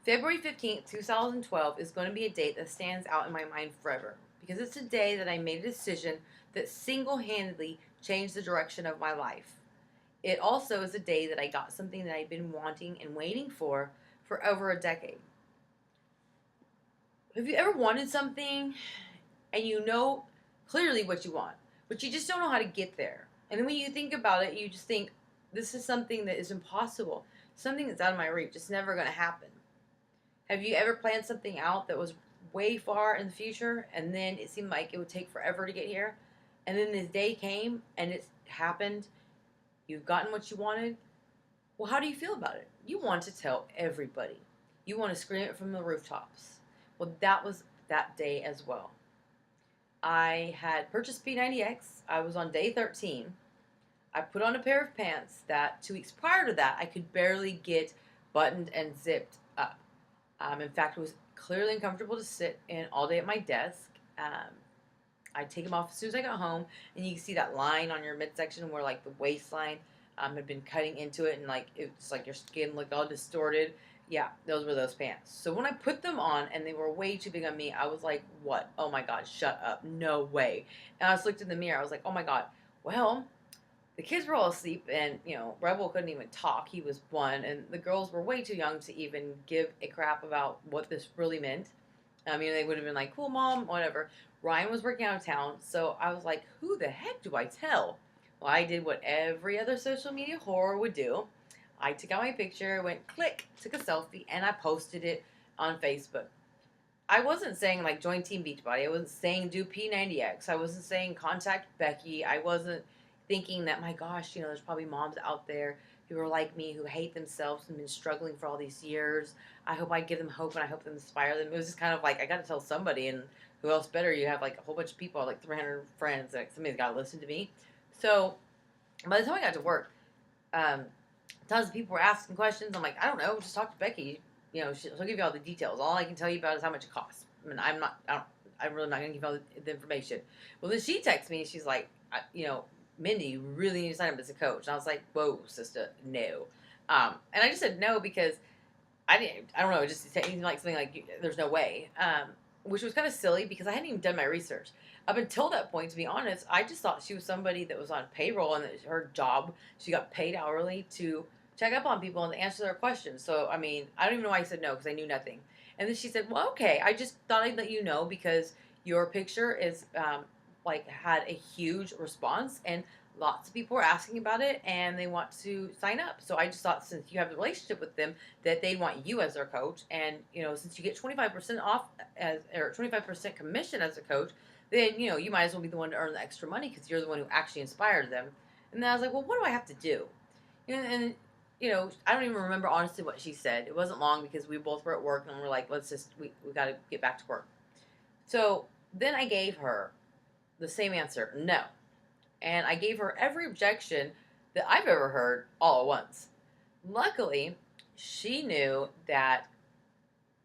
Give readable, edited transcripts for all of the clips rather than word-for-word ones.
February 15th, 2012 is going to be a date that stands out in my mind forever because it's a day that I made a decision that single handedly changed the direction of my life. It also is a day that I got something that I'd been wanting and waiting for over a decade. Have you ever wanted something and you know clearly what you want, but you just don't know how to get there? And then when you think about it, you just think, this is something that is impossible, something that's out of my reach. It's never going to happen. Have you ever planned something out that was way far in the future and then it seemed like it would take forever to get here? And then this day came and it's happened. You've gotten what you wanted. Well, how do you feel about it? You want to tell everybody. You want to scream it from the rooftops. Well, that was that day as well. I had purchased P90X. I was on day 13. I put on a pair of pants that 2 weeks prior to that I could barely get buttoned and zipped up. In fact, it was clearly uncomfortable to sit in all day at my desk. I'd take them off as soon as I got home, and you can see that line on your midsection where like the waistline had been cutting into it, and like it's like your skin looked all distorted. Yeah, those were those pants. So when I put them on and they were way too big on me, I was like, "What? Oh my God, shut up! No way!" And I just looked in the mirror. I was like, "Oh my God, well." The kids were all asleep, and Rebel couldn't even talk. He was one, and the girls were way too young to even give a crap about what this really meant. They would have been like, "Cool, mom, whatever." Ryan was working out of town, so I was like, "Who the heck do I tell?" Well, I did what every other social media whore would do. I took out my picture, went click, took a selfie, and I posted it on Facebook. I wasn't saying like join Team Beachbody. I wasn't saying do P90X. I wasn't saying contact Becky. I wasn't thinking that, my gosh, there's probably moms out there who are like me, who hate themselves and been struggling for all these years. I hope I give them hope and I hope to inspire them. It was just kind of like, I got to tell somebody, and who else better? You have like a whole bunch of people, like 300 friends, like somebody's got to listen to me. So by the time I got to work, um, tons of people were asking questions. I'm like, I don't know, just talk to Becky. She'll give you all the details. All I can tell you about is how much it costs. I mean, I'm really not going to give you all the information. Well, then she texts me and she's like, Mindy, you really need to sign up as a coach. And I was like, whoa, sister, no. And I just said no because I don't know, it just seemed like something like, there's no way. Which was kind of silly because I hadn't even done my research. Up until that point, to be honest, I just thought she was somebody that was on payroll and that her job, she got paid hourly to check up on people and answer their questions. So, I don't even know why I said no because I knew nothing. And then she said, well, okay, I just thought I'd let you know because your picture is had a huge response and lots of people were asking about it and they want to sign up. So I just thought since you have a relationship with them that they want you as their coach, and since you get 25% off as or 25% commission as a coach, then you might as well be the one to earn the extra money because you're the one who actually inspired them. And then I was like, well, what do I have to do? And I don't even remember honestly what she said. It wasn't long because we both were at work and we're like, we got to get back to work. So then I gave her the same answer, no. And I gave her every objection that I've ever heard all at once. Luckily, she knew that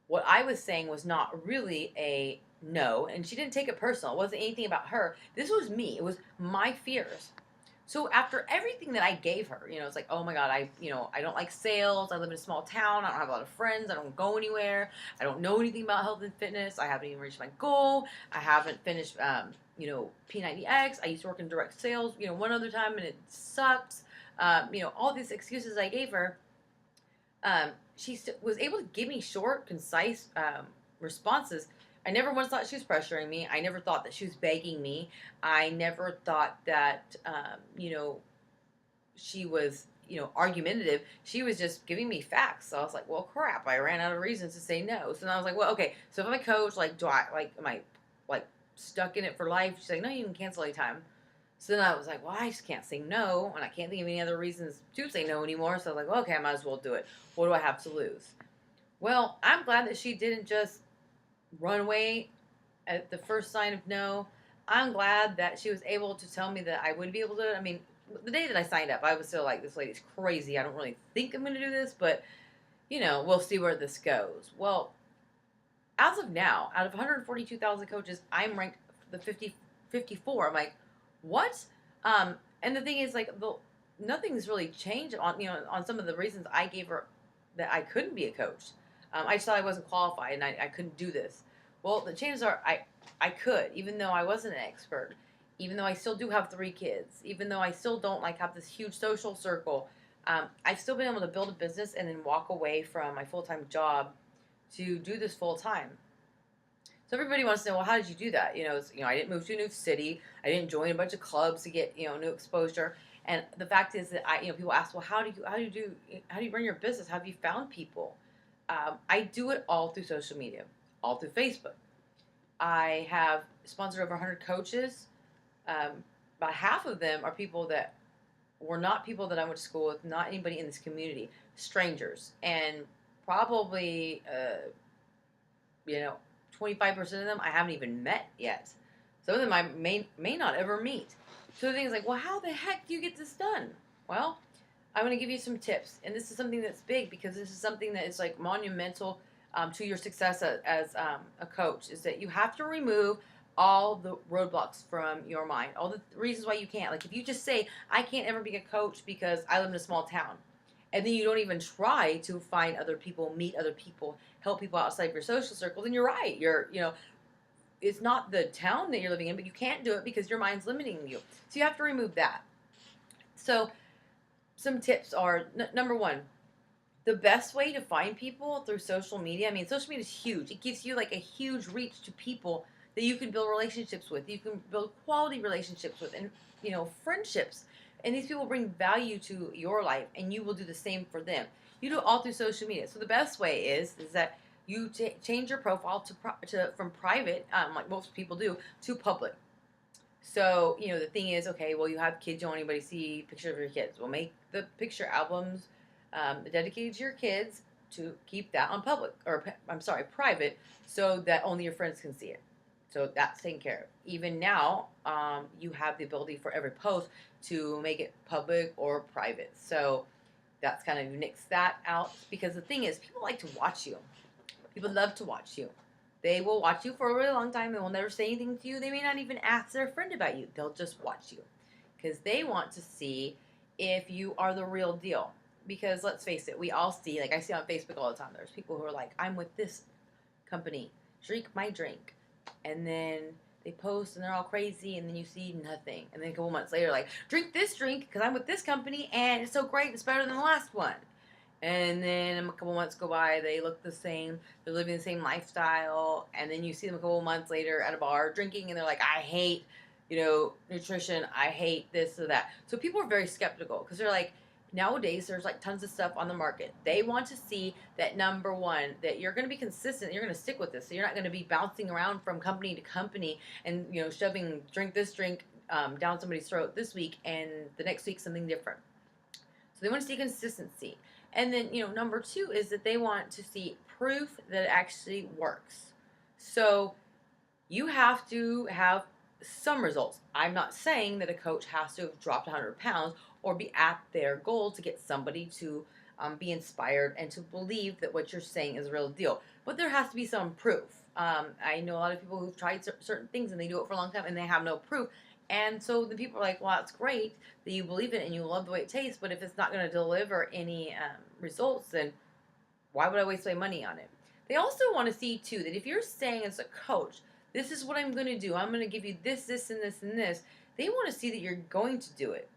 what I was saying was not really a no, and she didn't take it personal. It wasn't anything about her. This was me. It was my fears. So after everything that I gave her, it's like, oh my God, I don't like sales. I live in a small town. I don't have a lot of friends. I don't go anywhere. I don't know anything about health and fitness. I haven't even reached my goal. I haven't finished, P90X. I used to work in direct sales, one other time and it sucked. All these excuses I gave her. She was able to give me short, concise responses. I never once thought she was pressuring me. I never thought that she was begging me. I never thought that, she was, argumentative. She was just giving me facts. So I was like, well, crap. I ran out of reasons to say no. So then I was like, well, okay. So if I'm a coach, like, am I, like, stuck in it for life? She's like, no, you can cancel anytime. So then I was like, well, I just can't say no, and I can't think of any other reasons to say no anymore. So I was like, well, okay, I might as well do it. What do I have to lose? Well, I'm glad that she didn't just run away at the first sign of no. I'm glad that she was able to tell me that I would be able to. The day that I signed up, I was still like, this lady's crazy. I don't really think I'm going to do this, but, we'll see where this goes. Well, as of now, out of 142,000 coaches, I'm ranked the 54. I'm like, what? And the thing is, like, nothing's really changed on some of the reasons I gave her that I couldn't be a coach. I just thought I wasn't qualified and I couldn't do this. Well, the chances are I could, even though I wasn't an expert, even though I still do have 3 kids, even though I still don't like have this huge social circle. I've still been able to build a business and then walk away from my full time job to do this full time. So everybody wants to know, well, how did you do that? I didn't move to a new city. I didn't join a bunch of clubs to get new exposure. And the fact is that people ask, well, how do you run your business? How have you found people? I do it all through social media, all through Facebook. I have sponsored over 100 coaches. About half of them are people that were not people that I went to school with, not anybody in this community, strangers, and probably you know 25% of them I haven't even met yet. Some of them I may not ever meet. So the thing is like, well, how the heck do you get this done? Well, I'm going to give you some tips, and this is something that's big because this is something that is like monumental to your success as a coach. Is that you have to remove all the roadblocks from your mind, all the reasons why you can't. Like if you just say, I can't ever be a coach because I live in a small town, and then you don't even try to find other people, meet other people, help people outside of your social circle, then you're right. It's not the town that you're living in, but you can't do it because your mind's limiting you. So you have to remove that. So some tips are number one, the best way to find people through social media. I mean, social media is huge. It gives you like a huge reach to people that you can build relationships with. You can build quality relationships with, and friendships. And these people bring value to your life, and you will do the same for them. You do it all through social media. So the best way is that you change your profile to from private, like most people do, to public. So the thing is, okay, well, you have kids. You don't want anybody to see pictures of your kids. Well, make the picture albums dedicated to your kids to keep that on public, or I'm sorry, private, so that only your friends can see it. So that's taken care of. Even now, you have the ability for every post to make it public or private. So that's kind of nix that out, because the thing is, people like to watch you. People love to watch you. They will watch you for a really long time. They will never say anything to you. They may not even ask their friend about you. They'll just watch you because they want to see if you are the real deal. Because let's face it, we all see, like I see on Facebook all the time, there's people who are like, I'm with this company, drink my drink. And then they post and they're all crazy, and then you see nothing. And then a couple months later, like, drink this drink because I'm with this company and it's so great, it's better than the last one. And then a couple months go by, they look the same, they're living the same lifestyle, and then you see them a couple months later at a bar drinking, and they're like, I hate, nutrition, I hate this or that. So people are very skeptical because they're like, nowadays there's like tons of stuff on the market. They want to see that, number one, that you're going to be consistent, you're going to stick with this, so you're not going to be bouncing around from company to company and shoving drink this drink down somebody's throat this week and the next week something different. So they want to see consistency. And then, number two is that they want to see proof that it actually works. So you have to have some results. I'm not saying that a coach has to have dropped 100 pounds or be at their goal to get somebody to be inspired and to believe that what you're saying is a real deal. But there has to be some proof. I know a lot of people who've tried certain things and they do it for a long time and they have no proof. And so the people are like, well, that's great that you believe it and you love the way it tastes, but if it's not going to deliver any results, then why would I waste my money on it? They also want to see, too, that if you're saying as a coach, this is what I'm going to do, I'm going to give you this, this, and this, and this, they want to see that you're going to do it.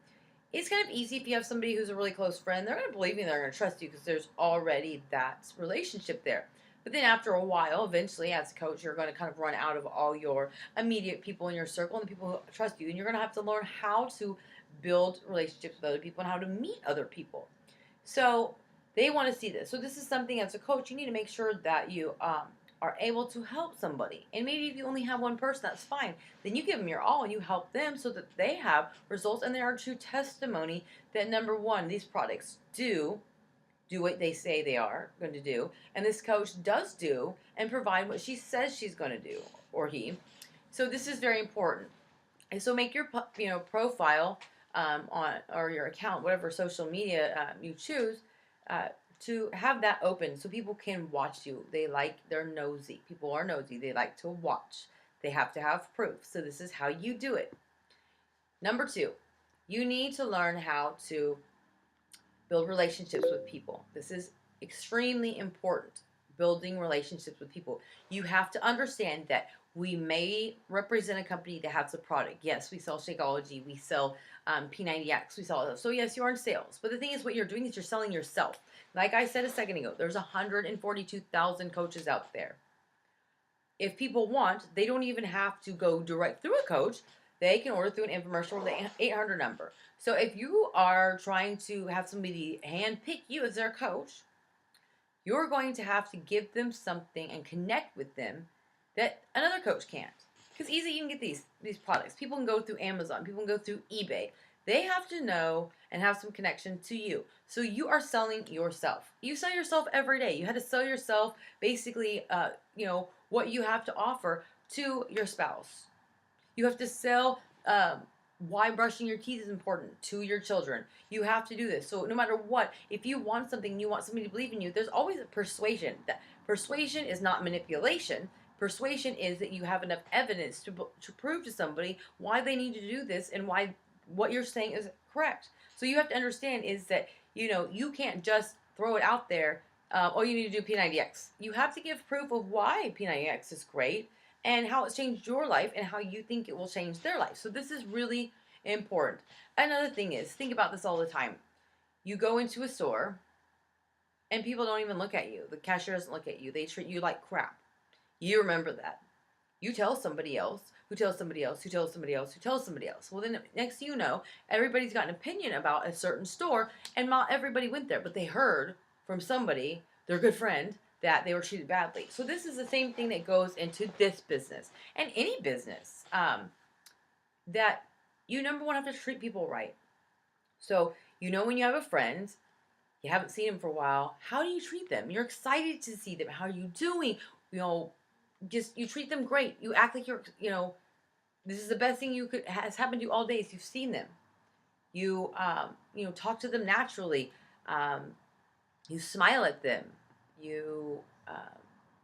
It's kind of easy if you have somebody who's a really close friend. They're going to believe you and they're going to trust you because there's already that relationship there. But then after a while, eventually, as a coach, you're going to kind of run out of all your immediate people in your circle and the people who trust you. And you're going to have to learn how to build relationships with other people and how to meet other people. So they want to see this. So this is something as a coach, you need to make sure that you are able to help somebody. And maybe if you only have one person, that's fine. Then you give them your all and you help them so that they have results. And they are true testimony that, number one, these products do what they say they are going to do, and this coach does do and provide what she says she's going to do, or he. So this is very important. And so make your profile on, or your account, whatever social media you choose, to have that open so people can watch you. They're nosy. People are nosy. They like to watch. They have to have proof. So this is how you do it. Number two, you need to learn how to build relationships with people. This is extremely important. building relationships with people. You have to understand that we may represent a company that has a product. Yes, we sell Shakeology, we sell P90X, we sell those. So yes, you're in sales. But the thing is, what you're doing is you're selling yourself. Like I said a second ago, there's 142,000 coaches out there. If people want, they don't even have to go direct through a coach. They can order through an infomercial or the 800 number. So if you are trying to have somebody handpick you as their coach, you're going to have to give them something and connect with them that another coach can't. Because easy, you can get these products. People can go through Amazon. People can go through eBay. They have to know and have some connection to you. So you are selling yourself. You sell yourself every day. You had to sell yourself basically, what you have to offer to your spouse. You have to sell why brushing your teeth is important to your children. You have to do this. So no matter what, if you want something, you want somebody to believe in you, there's always a persuasion. That persuasion is not manipulation. Persuasion is that you have enough evidence to prove to somebody why they need to do this and why what you're saying is correct. So you have to understand is that, you can't just throw it out there. Oh, you need to do P90X. You have to give proof of why P90X is great and how it's changed your life and how you think it will change their life. So this is really important. Another thing is, think about this all the time. You go into a store and people don't even look at you. The cashier doesn't look at you. They treat you like crap. You remember that. You tell somebody else, who tells somebody else, who tells somebody else, who tells somebody else. Well, then next thing you know, everybody's got an opinion about a certain store, and not everybody went there, but they heard from somebody, their good friend, that they were treated badly. So this is the same thing that goes into this business and any business, that you, number one, have to treat people right. So when you have a friend, you haven't seen them for a while, how do you treat them? You're excited to see them. How are you doing? Just you treat them great. You act like this is the best thing has happened to you all day. So you've seen them. You talk to them naturally. You smile at them. You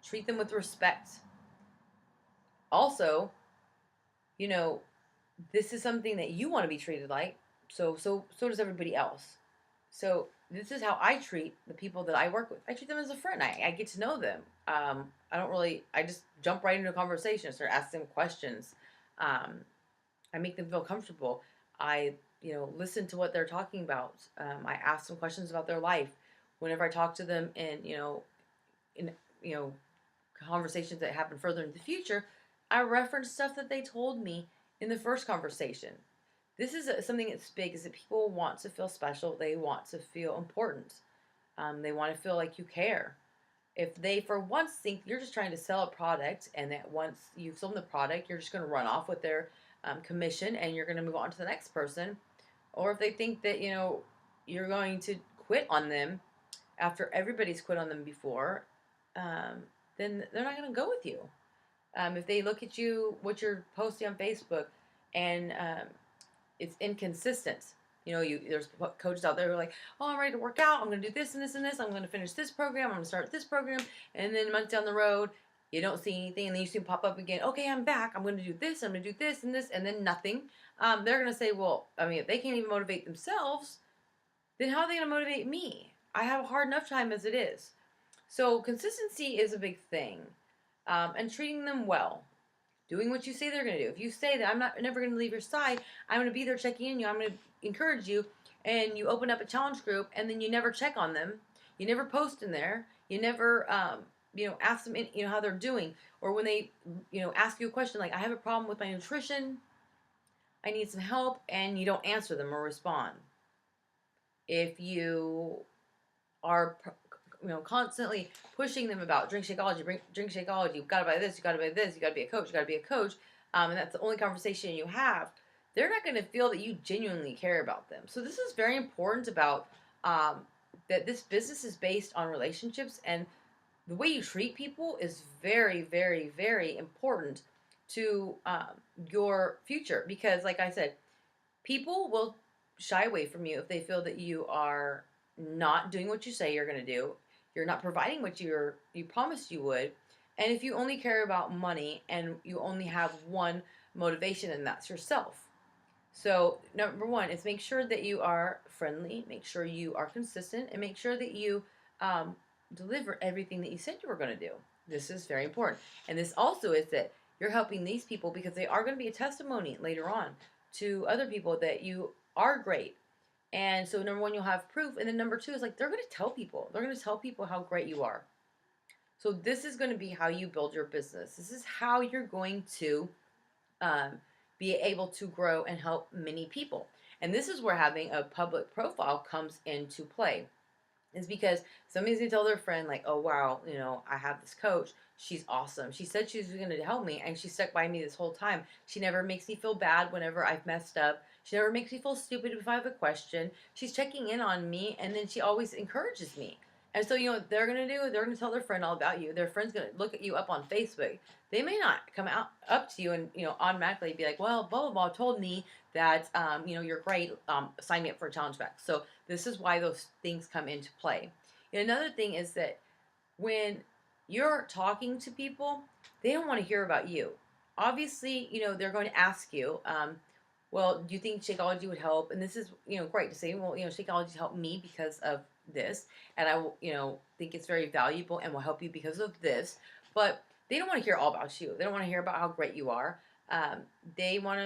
treat them with respect. Also, this is something that you want to be treated like. So does everybody else. So this is how I treat the people that I work with. I treat them as a friend. I get to know them. I just jump right into a conversation and start asking them questions. I make them feel comfortable. I, listen to what they're talking about. I ask them questions about their life. Whenever I talk to them in conversations that happen further in the future, I reference stuff that they told me in the first conversation. This is something that's big, is that people want to feel special. They want to feel important. They want to feel like you care. If they, for once, think you're just trying to sell a product and that once you've sold the product, you're just going to run off with their commission and you're going to move on to the next person, or if they think that, you're going to quit on them after everybody's quit on them before, then they're not going to go with you. If they look at what you're posting on Facebook, and it's inconsistent. There's coaches out there who are like, oh, I'm ready to work out. I'm going to do this and this and this. I'm going to finish this program. I'm going to start this program. And then months down the road, you don't see anything. And then you see them pop up again. Okay, I'm back. I'm going to do this. I'm going to do this and this. And then nothing. They're going to say, well, if they can't even motivate themselves, then how are they going to motivate me? I have a hard enough time as it is. So consistency is a big thing. And treating them well. Doing what you say they're going to do. If you say that I'm never going to leave your side, I'm going to be there checking in you, I'm going to encourage you, and you open up a challenge group and then you never check on them, you never post in there, you never ask them how they're doing, or when they ask you a question like, I have a problem with my nutrition, I need some help, and you don't answer them or respond. If you are constantly pushing them about drink Shakeology, drink Shakeology, you've got to buy this, you got to buy this, you got to be a coach, and that's the only conversation you have, they're not going to feel that you genuinely care about them. So this is very important about that this business is based on relationships, and the way you treat people is very, very, very important to your future, because like I said, people will shy away from you if they feel that you are not doing what you say you're going to do. You're not providing what you promised you would. And if you only care about money and you only have one motivation, and that's yourself. So number one is make sure that you are friendly, make sure you are consistent, and make sure that you deliver everything that you said you were going to do. This is very important. And this also is that you're helping these people because they are going to be a testimony later on to other people that you are great. And so, number one, you'll have proof. And then number two is like they're going to tell people. They're going to tell people how great you are. So, this is going to be how you build your business. This is how you're going to um, be able to grow and help many people. And this is where having a public profile comes into play. Is because somebody's gonna tell their friend, like, oh wow, I have this coach. She's awesome. She said she was gonna help me, and she stuck by me this whole time. She never makes me feel bad whenever I've messed up. She never makes me feel stupid if I have a question. She's checking in on me, and then she always encourages me. And so, what they're gonna do? They're gonna tell their friend all about you. Their friend's gonna look at you up on Facebook. They may not come out up to you and automatically be like, well, blah blah blah told me that you're great. Sign me up for a challenge pack. So this is why those things come into play. And another thing is that when you're talking to people, they don't want to hear about you. Obviously, they're going to ask you, well, do you think Shakeology would help? And this is, great to say, well, Shakeology helped me because of this, and I will, think it's very valuable and will help you because of this. But they don't want to hear all about you. They don't want to hear about how great you are. They want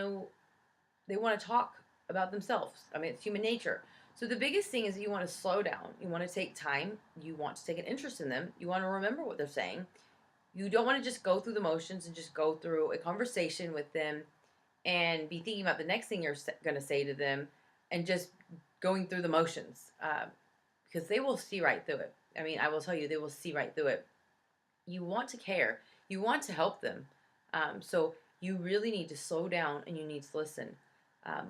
to talk about themselves. I mean, it's human nature. So the biggest thing is that you want to slow down. You want to take time. You want to take an interest in them. You want to remember what they're saying. You don't want to just go through the motions and just go through a conversation with them and be thinking about the next thing you're going to say to them and just going through the motions because they will see right through it. I mean, I will tell you, they will see right through it. You want to care. You want to help them. So you really need to slow down and you need to listen.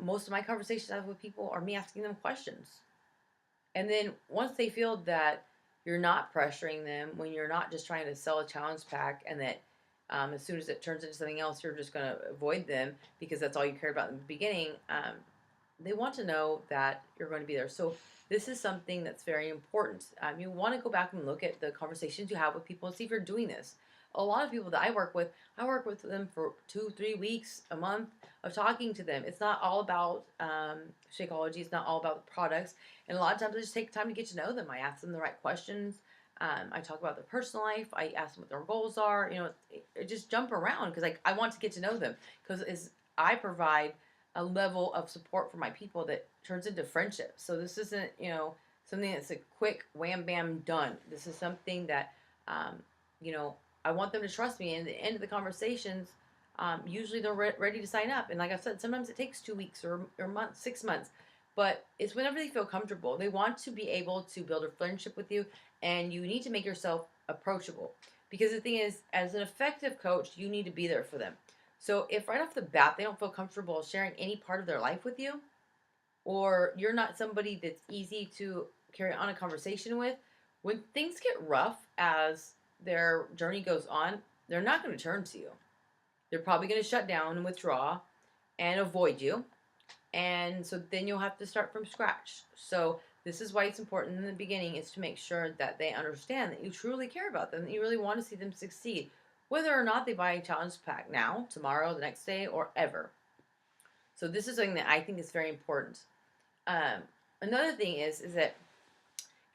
Most of my conversations I have with people are me asking them questions. And then once they feel that you're not pressuring them, when you're not just trying to sell a challenge pack and that as soon as it turns into something else, you're just going to avoid them because that's all you cared about in the beginning, they want to know that you're going to be there. So this is something that's very important. You want to go back and look at the conversations you have with people and see if you're doing this. A lot of people that I work with them for 2-3 weeks, a month of talking to them. It's not all about Shakeology. It's not all about the products. And a lot of times I just take time to get to know them. I ask them the right questions. I talk about their personal life. I ask them what their goals are. Just jump around because I want to get to know them because as I provide a level of support for my people that turns into friendship. So this isn't, something that's a quick wham bam done. This is something that, I want them to trust me. And at the end of the conversations, usually they're ready to sign up. And like I said, sometimes it takes 2 weeks or months, 6 months. But it's whenever they feel comfortable. They want to be able to build a friendship with you. And you need to make yourself approachable. Because the thing is, as an effective coach, you need to be there for them. So if right off the bat they don't feel comfortable sharing any part of their life with you, or you're not somebody that's easy to carry on a conversation with, when things get rough as their journey goes on, they're not going to turn to you. They're probably going to shut down and withdraw and avoid you. And so then you'll have to start from scratch. So this is why it's important in the beginning is to make sure that they understand that you truly care about them, that you really want to see them succeed, whether or not they buy a challenge pack now, tomorrow, the next day, or ever. So this is something that I think is very important. Another thing is that,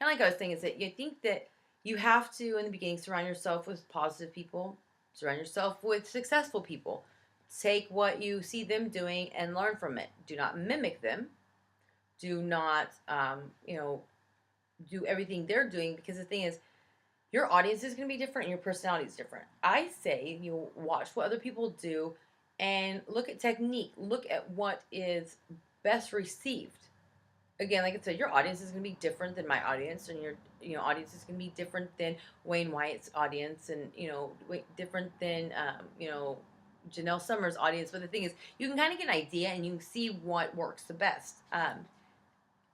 and like I was saying, is that you think that you have to, in the beginning, surround yourself with positive people, surround yourself with successful people. Take what you see them doing and learn from it. Do not mimic them. Do not, do everything they're doing because the thing is, your audience is going to be different and your personality is different. I say you watch what other people do and look at technique. Look at what is best received. Again, like I said, your audience is going to be different than my audience, and your audience is going to be different than Wayne Wyatt's audience, and different than Janelle Summers' audience. But the thing is, you can kind of get an idea, and you can see what works the best.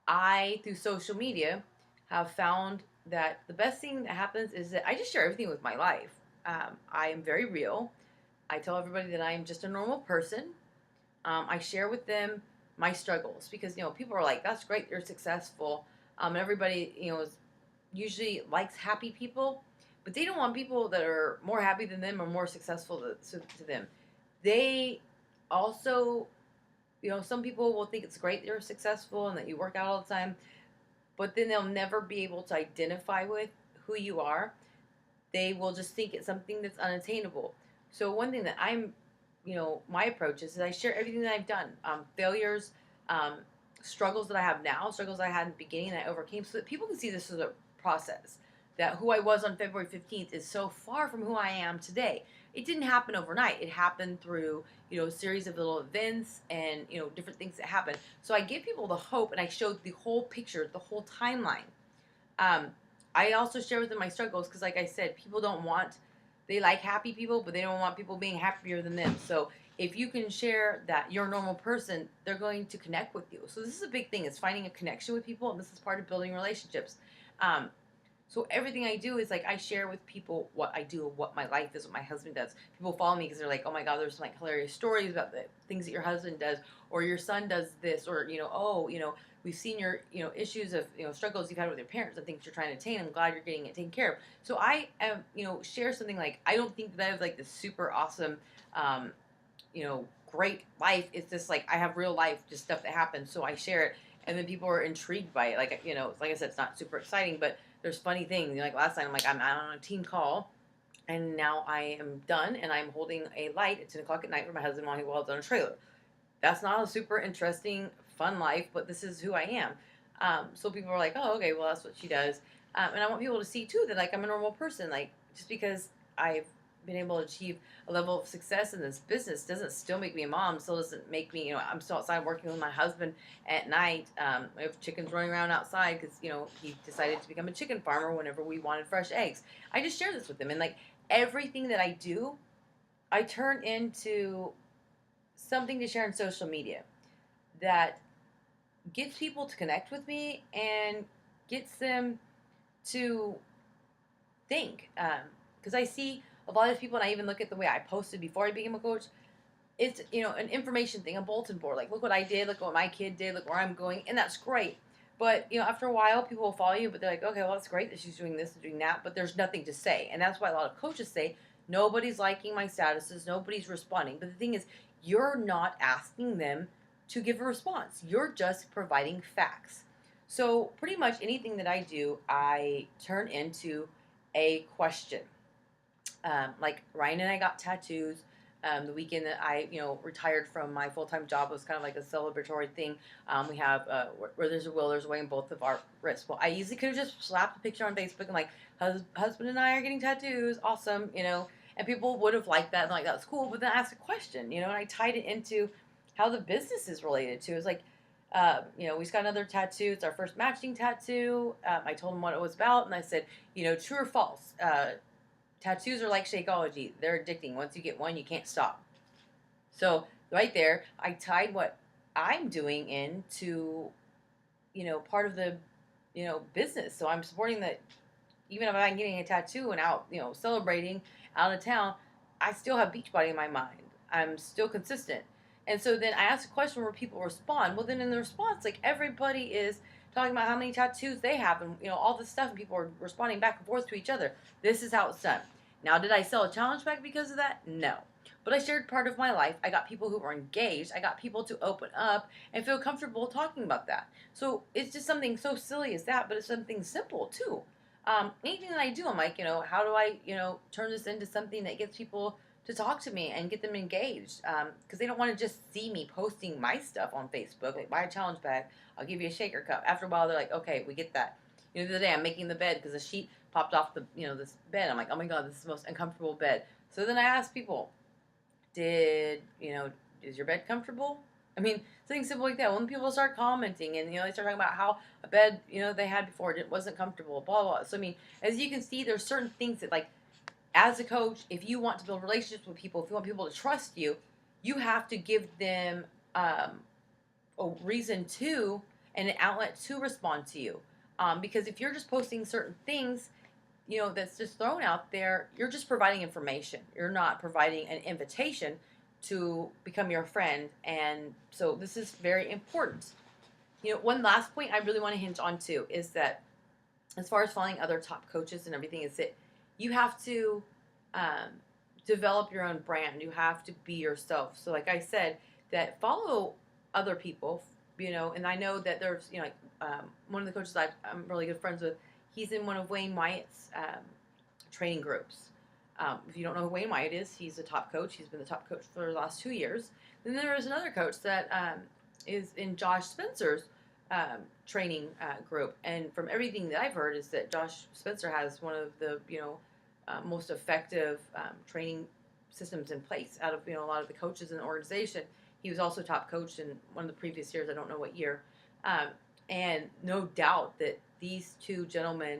I, through social media, have found that the best thing that happens is that I just share everything with my life. I am very real. I tell everybody that I am just a normal person. I share with them my struggles because people are like, that's great, you're successful. Everybody is usually likes happy people, but they don't want people that are more happy than them or more successful to them. They also, some people will think it's great you're successful and that you work out all the time, but then they'll never be able to identify with who you are, they will just think it's something that's unattainable. So one thing that I'm, my approach is I share everything that I've done, failures, um, struggles that I have now, struggles I had in the beginning that I overcame, so that people can see this as a process. That who I was on February 15th is so far from who I am today. It didn't happen overnight. It happened through, a series of little events and, different things that happened. So I give people the hope and I showed the whole picture, the whole timeline. Um, I also share with them my struggles because, like I said, people don't want, they like happy people, but they don't want people being happier than them. So if you can share that you're a normal person, they're going to connect with you. So this is a big thing, is finding a connection with people, and this is part of building relationships. Um, so everything I do is like I share with people what I do, what my life is, what my husband does. People follow me because they're like, oh my God, there's some like hilarious stories about the things that your husband does, or your son does this, or we've seen your issues of struggles you've had with your parents and things you're trying to attain. I'm glad you're getting it taken care of. So I am share something like, I don't think that I have like this super awesome um, great life. It's just like I have real life, just stuff that happens. So I share it, and then people are intrigued by it. Like like I said, it's not super exciting, but there's funny things. Like last night, I'm on a team call, and now I am done, and I'm holding a light at 10 o'clock at night for my husband while he welds on a trailer. That's not a super interesting, fun life, but this is who I am. So people are like, oh, okay, well, that's what she does. And I want people to see, too, that, like, I'm a normal person. Like, just because I've been able to achieve a level of success in this business doesn't still make me a mom, still doesn't make me, I'm still outside working with my husband at night. We have chickens running around outside because, he decided to become a chicken farmer whenever we wanted fresh eggs. I just share this with him. And, like, everything that I do, I turn into something to share on social media that gets people to connect with me and gets them to think. Because I see a lot of people, and I even look at the way I posted before I became a coach. It's an information thing, a bulletin board. Like, look what I did, look what my kid did, look where I'm going, and that's great. But after a while, people will follow you, but they're like, okay, well, that's great that she's doing this and doing that, but there's nothing to say, and that's why a lot of coaches say nobody's liking my statuses, nobody's responding. But the thing is, you're not asking them to give a response. You're just providing facts. So pretty much anything that I do, I turn into a question. Like Ryan and I got tattoos. The weekend that I, retired from my full-time job was kind of like a celebratory thing. We have where there's a will, there's a way in both of our wrists. Well, I easily could have just slapped a picture on Facebook and like, husband and I are getting tattoos, awesome, and people would have liked that and like that's cool. But then I asked a question, and I tied it into how the business is related to. It's like, we just got another tattoo. It's our first matching tattoo. I told him what it was about, and I said, true or false. Tattoos are like Shakeology. They're addicting. Once you get one, you can't stop. So right there, I tied what I'm doing into, part of the, business. So I'm supporting that even if I'm getting a tattoo and out, celebrating out of town, I still have Beachbody in my mind. I'm still consistent. And so then I ask a question where people respond. Well, then in the response, like everybody is talking about how many tattoos they have and all this stuff, and people are responding back and forth to each other. This is how it's done. Now, did I sell a challenge bag because of that? No. But I shared part of my life. I got people who were engaged. I got people to open up and feel comfortable talking about that. So it's just something so silly as that, but it's something simple too. Anything that I do, I'm like, how do I, turn this into something that gets people to talk to me and get them engaged? Because they don't want to just see me posting my stuff on Facebook, like buy a challenge bag, I'll give you a shaker cup. After a while, they're like, okay, we get that. The other day I'm making the bed because the sheet popped off the, this bed. I'm like, oh my God, this is the most uncomfortable bed. So then I asked people, is your bed comfortable? I mean, something simple like that. When people start commenting and, they start talking about how a bed, they had before, it wasn't comfortable, blah, blah, blah. So, I mean, as you can see, there's certain things that, like, as a coach, if you want to build relationships with people, if you want people to trust you, you have to give them a reason to and an outlet to respond to you. Because if you're just posting certain things, that's just thrown out there, you're just providing information. You're not providing an invitation to become your friend. And so this is very important. One last point I really want to hinge on to is that as far as following other top coaches and everything, is that you have to develop your own brand. You have to be yourself. So like I said, that follow other people, and I know that there's, one of the coaches I'm really good friends with, he's in one of Wayne Wyatt's training groups. If you don't know who Wayne Wyatt is, he's a top coach. He's been the top coach for the last 2 years. Then there is another coach that is in Josh Spencer's training group. And from everything that I've heard is that Josh Spencer has one of the, most effective training systems in place out of, a lot of the coaches in the organization. He was also top coach in one of the previous years. I don't know what year. And no doubt that these two gentlemen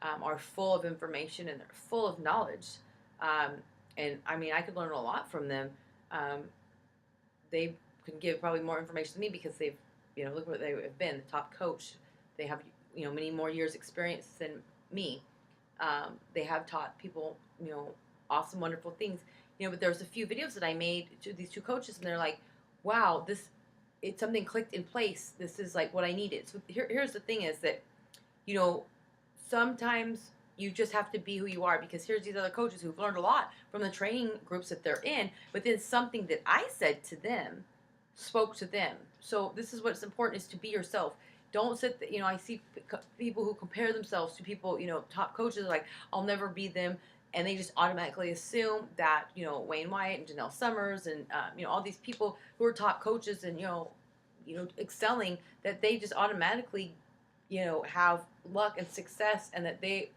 are full of information and they're full of knowledge. And I mean, I could learn a lot from them. They can give probably more information than me because they've, look what they have been, the top coach. They have, many more years experience than me. They have taught people, awesome, wonderful things. But there's a few videos that I made to these two coaches, and they're like, wow, it's something clicked in place. This is like what I needed. So here's the thing is that, sometimes you just have to be who you are, because here's these other coaches who've learned a lot from the training groups that they're in, but then something that I said to them spoke to them. So this is what's important, is to be yourself. Don't sit, I see people who compare themselves to people, top coaches, like, I'll never be them. And they just automatically assume that, Wayne Wyatt and Janelle Summers and, all these people who are top coaches and, excelling, that they just automatically, have luck and success, and that they,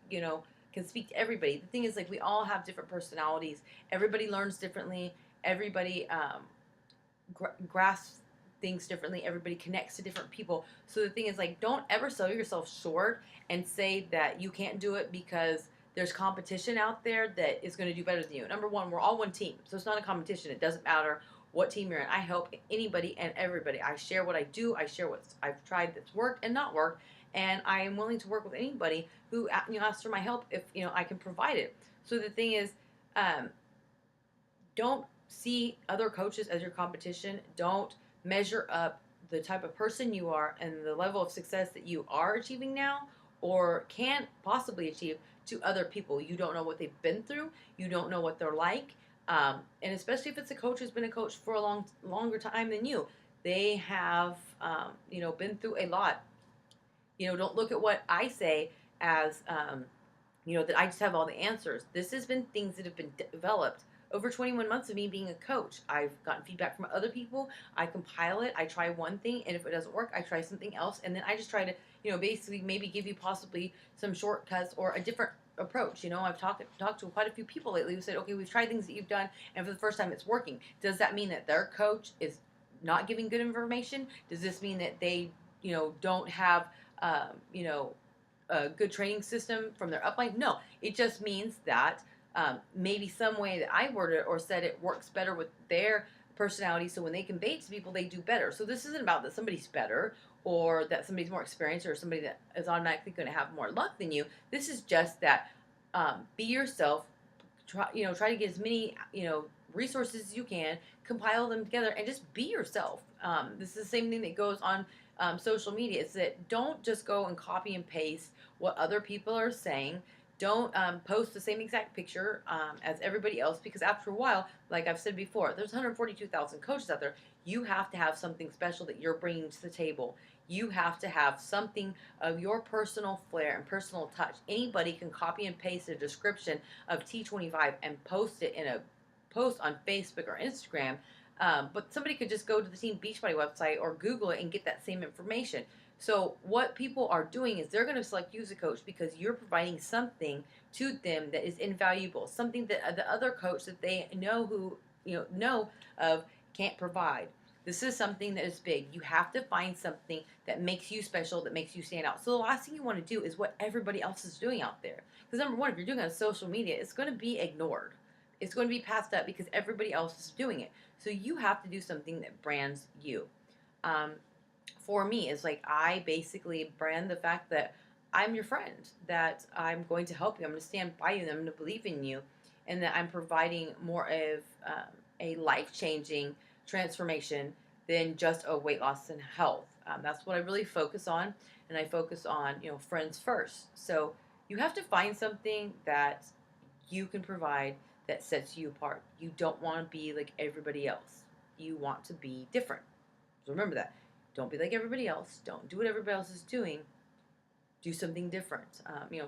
can speak to everybody. The thing is, like, we all have different personalities. Everybody learns differently. Everybody grasps things differently. Everybody connects to different people. So the thing is, like, don't ever sell yourself short and say that you can't do it because there's competition out there that is going to do better than you. Number one, we're all one team. So it's not a competition. It doesn't matter what team you're in. I help anybody and everybody. I share what I do. I share what I've tried that's worked and not worked. And I am willing to work with anybody who asks for my help if I can provide it. So the thing is, don't see other coaches as your competition. Don't measure up the type of person you are and the level of success that you are achieving now or can possibly achieve to other people. You don't know what they've been through. You don't know what they're like. And especially if it's a coach who's been a coach for a longer time than you. They have, been through a lot. Don't look at what I say as, that I just have all the answers. This has been things that have been developed over 21 months of me being a coach. I've gotten feedback from other people. I compile it. I try one thing, and if it doesn't work, I try something else. And then I just try to, basically maybe give you possibly some shortcuts or a different approach. I've talked to quite a few people lately who said, okay, we've tried things that you've done, and for the first time it's working. Does that mean that their coach is not giving good information? Does this mean that they, don't have, a good training system from their upline? No, it just means that maybe some way that I worded it or said it works better with their personality, so when they convey it to people, they do better. So this isn't about that somebody's better or that somebody's more experienced or somebody that is automatically going to have more luck than you. This is just that be yourself. Try to get as many resources as you can, compile them together, and just be yourself. This is the same thing that goes on social media. It's that don't just go and copy and paste what other people are saying. Don't post the same exact picture as everybody else, because after a while, like I've said before, there's 142,000 coaches out there. You have to have something special that you're bringing to the table. You have to have something of your personal flair and personal touch. Anybody can copy and paste a description of T25 and post it in a post on Facebook or Instagram, but somebody could just go to the Team Beachbody website or Google it and get that same information. So what people are doing is they're going to select you as a coach because you're providing something to them that is invaluable, something that the other coach that they know of can't provide. This is something that is big. You have to find something that makes you special, that makes you stand out. So the last thing you want to do is what everybody else is doing out there. Because number one, if you're doing it on social media, it's going to be ignored. It's going to be passed up because everybody else is doing it. So you have to do something that brands you. For me, it's like I basically brand the fact that I'm your friend, that I'm going to help you, I'm going to stand by you, and I'm going to believe in you, and that I'm providing more of a life-changing transformation than just a weight loss and health. That's what I really focus on, and I focus on, friends first. So you have to find something that you can provide that sets you apart. You don't want to be like everybody else. You want to be different. So remember that. Don't be like everybody else. Don't do what everybody else is doing. do something different.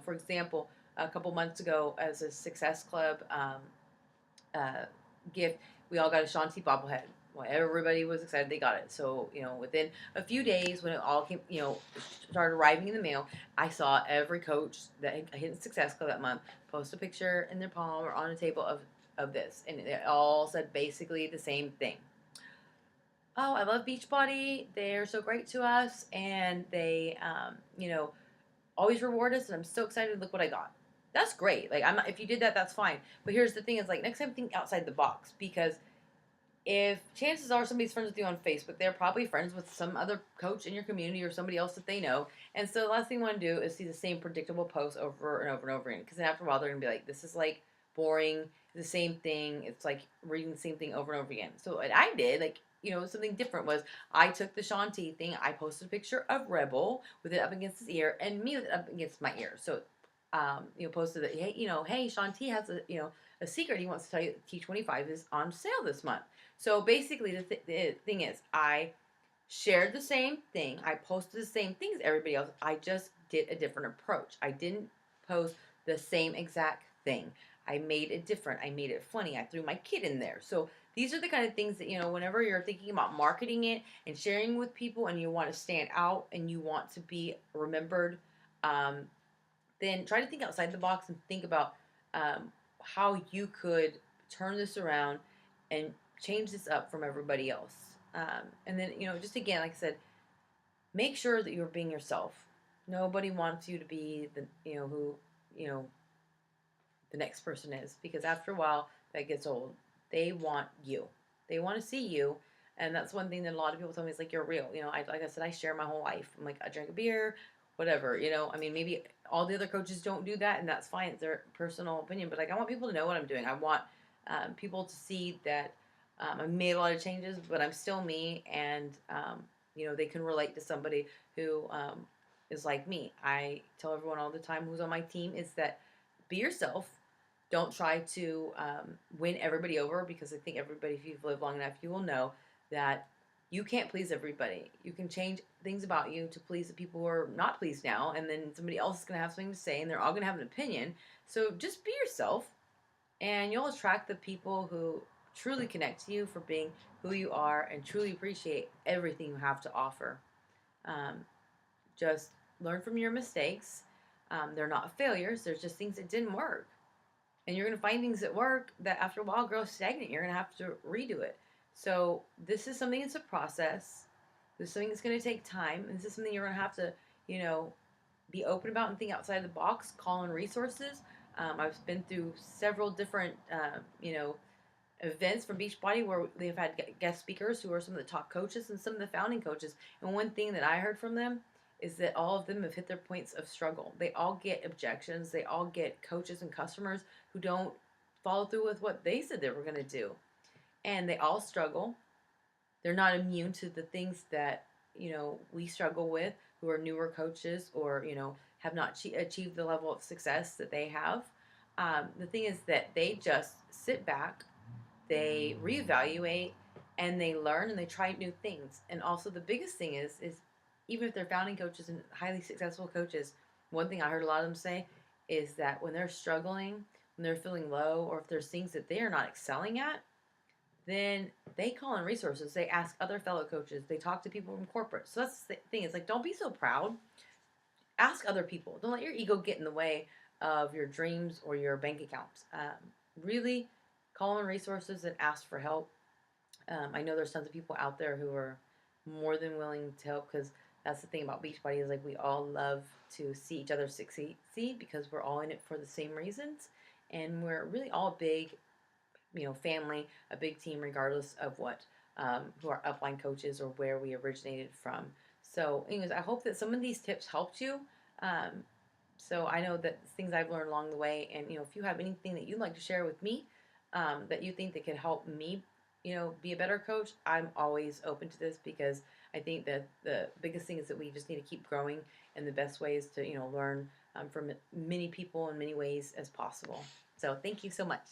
For example, a couple months ago, as a Success Club uh, gift, we all got a Shanti bobblehead. Well, everybody was excited they got it. So, within a few days, when it all came, started arriving in the mail, I saw every coach that had hit Success Club that month post a picture in their palm or on a table of this. And it all said basically the same thing. Oh, I love Beachbody. They're so great to us. And they, always reward us. And I'm so excited. Look what I got. That's great. Like, if you did that, that's fine. But here's the thing: is like next time think outside the box, because if chances are somebody's friends with you on Facebook, they're probably friends with some other coach in your community or somebody else that they know. And so the last thing you want to do is see the same predictable posts over and over and over again. Because then after a while, they're going to be like, this is like boring, the same thing. It's like reading the same thing over and over again. So what I did, like, something different was I took the Shanti thing, I posted a picture of Rebel with it up against his ear and me with it up against my ear. So, posted that, hey, hey, Shanti has a secret he wants to tell you. T25 is on sale this month. So basically, the thing is, I shared the same thing. I posted the same thing as everybody else. I just did a different approach. I didn't post the same exact thing. I made it different. I made it funny. I threw my kid in there. So these are the kind of things that, whenever you're thinking about marketing it and sharing with people and you want to stand out and you want to be remembered, then try to think outside the box and think about how you could turn this around and change this up from everybody else. And then, just again, like I said, make sure that you're being yourself. Nobody wants you to be who, the next person is, because after a while that gets old. They want you. They want to see you. And that's one thing that a lot of people tell me is like, you're real. Like I said, I share my whole life. I'm like, I drink a beer, whatever, maybe all the other coaches don't do that, and that's fine. It's their personal opinion. But like, I want people to know what I'm doing. I want people to see that I made a lot of changes, but I'm still me, and they can relate to somebody who is like me. I tell everyone all the time who's on my team is that be yourself. Don't try to win everybody over, because I think everybody, if you've lived long enough, you will know that you can't please everybody. You can change things about you to please the people who are not pleased now, and then somebody else is going to have something to say, and they're all going to have an opinion. So just be yourself, and you'll attract the people who truly connect to you for being who you are and truly appreciate everything you have to offer. Um, just learn from your mistakes. They're not failures. They're just things that didn't work. And you're going to find things that work that after a while grow stagnant. You're going to have to redo it. So this is something that's a process. This is something that's going to take time. And this is something you're going to have to, be open about and think outside the box. Call in resources. I've been through several different, events from Beachbody where they've had guest speakers who are some of the top coaches and some of the founding coaches. And one thing that I heard from them is that all of them have hit their points of struggle. They all get objections. They all get coaches and customers who don't follow through with what they said they were going to do. And they all struggle. They're not immune to the things that, we struggle with, who are newer coaches or, have not achieved the level of success that they have. The thing is that they just sit back, they reevaluate, and they learn and they try new things. And also the biggest thing is even if they're founding coaches and highly successful coaches, one thing I heard a lot of them say is that when they're struggling, when they're feeling low, or if there's things that they are not excelling at, then they call in resources. They ask other fellow coaches. They talk to people from corporate. So that's the thing. It's like, don't be so proud. Ask other people. Don't let your ego get in the way of your dreams or your bank accounts. Really call in resources and ask for help. I know there's tons of people out there who are more than willing to help, because that's the thing about Beachbody is like we all love to see each other succeed because we're all in it for the same reasons, and we're really all a big, family, a big team, regardless of what who our upline coaches or where we originated from. So, anyways, I hope that some of these tips helped you. So I know that things I've learned along the way, and if you have anything that you'd like to share with me, that you think that could help me, be a better coach, I'm always open to this, because I think that the biggest thing is that we just need to keep growing, and the best way is to learn from many people in many ways as possible. So thank you so much.